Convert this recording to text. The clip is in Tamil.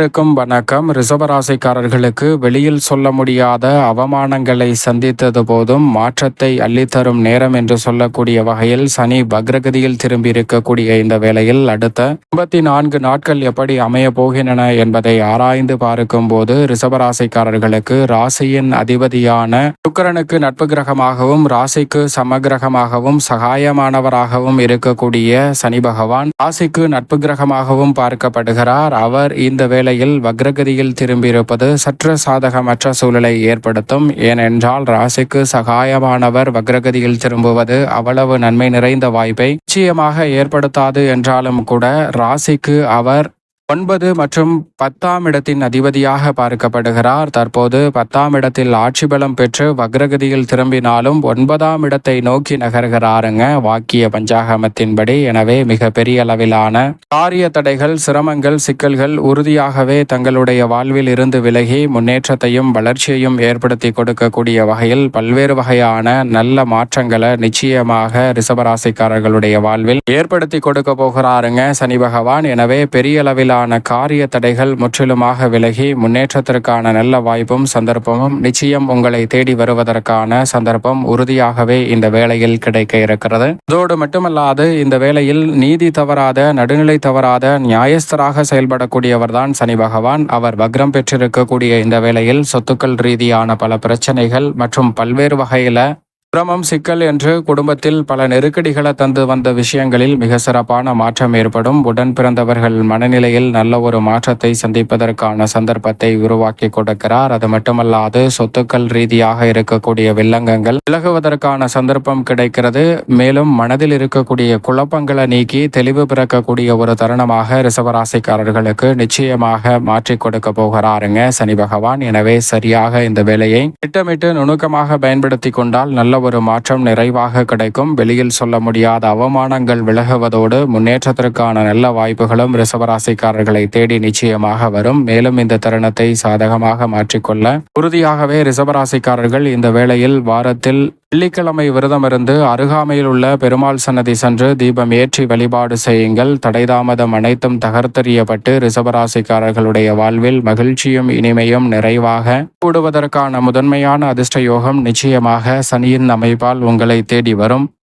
இருக்கும் வணக்கம். ரிஷபராசிக்காரர்களுக்கு வெளியில் சொல்ல முடியாத அவமானங்களை சந்தித்தது போதும் மாற்றத்தை அள்ளித்தரும் நேரம் என்று சொல்லக்கூடிய வகையில் சனி வக்ரகதியில் திரும்பி இருக்கக்கூடிய இந்த வேளையில் அடுத்த 54 நாட்கள் எப்படி அமைய போகின்றன என்பதை ஆராய்ந்து பார்க்கும் போது ரிஷபராசிக்காரர்களுக்கு ராசியின் அதிபதியான சுக்கிரனுக்கு நட்பு கிரகமாகவும் ராசிக்கு சமகிரகமாகவும் சகாயமானவராகவும் இருக்கக்கூடிய சனி பகவான் ராசிக்கு நட்பு கிரகமாகவும் பார்க்கப்படுகிறார். அவர் இந்த வேளையில் வக்ரகதியில் திரும்பியிருப்பது சற்று சாதகமற்ற சூழலை ஏற்படுத்தும். ஏனென்றால் ராசிக்கு சகாயமானவர் வக்ரகதியில் திரும்புவது அவ்வளவு நன்மை நிறைந்த வாய்ப்பை நிச்சயமாக ஏற்படுத்தாது என்றாலும் கூட ராசிக்கு அவர் 9 மற்றும் 10ஆம் இடத்தின் அதிபதியாக பார்க்கப்படுகிறார். தற்போது 10ஆம் இடத்தில் ஆட்சி பலம் பெற்று வக்ரகதியில் திரும்பினாலும் 9ஆம் இடத்தை நோக்கி நகர்கிறாருங்க வாக்கிய பஞ்சாகமத்தின்படி. எனவே மிக பெரிய அளவிலான காரிய தடைகள், சிரமங்கள், சிக்கல்கள் உறுதியாகவே தங்களுடைய வாழ்வில் இருந்து விலகி முன்னேற்றத்தையும் வளர்ச்சியையும் ஏற்படுத்தி கொடுக்கக்கூடிய வகையில் பல்வேறு வகையான நல்ல மாற்றங்களை நிச்சயமாக ரிஷபராசிக்காரர்களுடைய வாழ்வில் ஏற்படுத்தி கொடுக்க போகிறாருங்க சனி பகவான். எனவே பெரிய அளவில் காரிய தடைகள் முற்றிலுமாக விலகி முன்னேற்றத்திற்கான நல்ல வாய்ப்பும் சந்தர்ப்பமும் நிச்சயம் உங்களை தேடி வருவதற்கான சந்தர்ப்பம் உறுதியாகவே இந்த வேளையில் கிடைக்க இருக்கிறது. அதோடு மட்டுமல்லாது இந்த வேளையில் நீதி தவறாத, நடுநிலை தவறாத, நியாயஸ்தராக செயல்படக்கூடியவர்தான் சனி பகவான். அவர் வக்ரம் பெற்றிருக்கக்கூடிய இந்த வேளையில் சொத்துக்கள் ரீதியான பல பிரச்சனைகள் மற்றும் பல்வேறு வகையில சிரமம், சிக்கல் என்று குடும்பத்தில் பல நெருக்கடிகளை தந்து வந்த விஷயங்களில் மிக சிறப்பான மாற்றம் ஏற்படும். உடன் பிறந்தவர்கள் மனநிலையில் நல்ல ஒரு மாற்றத்தை சந்திப்பதற்கான சந்தர்ப்பத்தை உருவாக்கி கொடுக்கிறார். அது மட்டுமல்லாது சொத்துக்கள் ரீதியாக இருக்கக்கூடிய வில்லங்கங்கள் விலகுவதற்கான சந்தர்ப்பம் கிடைக்கிறது. மேலும் மனதில் இருக்கக்கூடிய குழப்பங்களை நீக்கி தெளிவு பிறக்கக்கூடிய ஒரு தருணமாக ரிஷபராசிக்காரர்களுக்கு நிச்சயமாக மாற்றி கொடுக்க போகிறாருங்க சனி பகவான். எனவே சரியாக இந்த வேலையை திட்டமிட்டு நுணுக்கமாக பயன்படுத்தி கொண்டால் நல்ல ஒரு மாற்றம் நிறைவாக கிடைக்கும். வெளியில் சொல்ல முடியாத அவமானங்கள் விலகுவதோடு முன்னேற்றத்திற்கான நல்ல வாய்ப்புகளும் ரிஷபராசிக்காரர்களை தேடி நிச்சயமாக வரும். மேலும் இந்த தருணத்தை சாதகமாக மாற்றிக்கொள்ள உறுதியாகவே ரிஷபராசிக்காரர்கள் இந்த வேளையில் வாரத்தில் வெள்ளிக்கிழமை விரதமிருந்து அருகாமையில் உள்ள பெருமாள் சன்னதி சென்று தீபம் ஏற்றி வழிபாடு செய்யுங்கள். தடைதாமதம் அனைத்தும் தகர்த்தெறியப்பட்டு ரிஷபராசிக்காரர்களுடைய வாழ்வில் மகிழ்ச்சியும் இனிமையும் நிறைவாக கூடுவதற்கான முதன்மையான அதிர்ஷ்ட யோகம் நிச்சயமாக சனியின் அமைப்பால் உங்களை தேடி வரும்.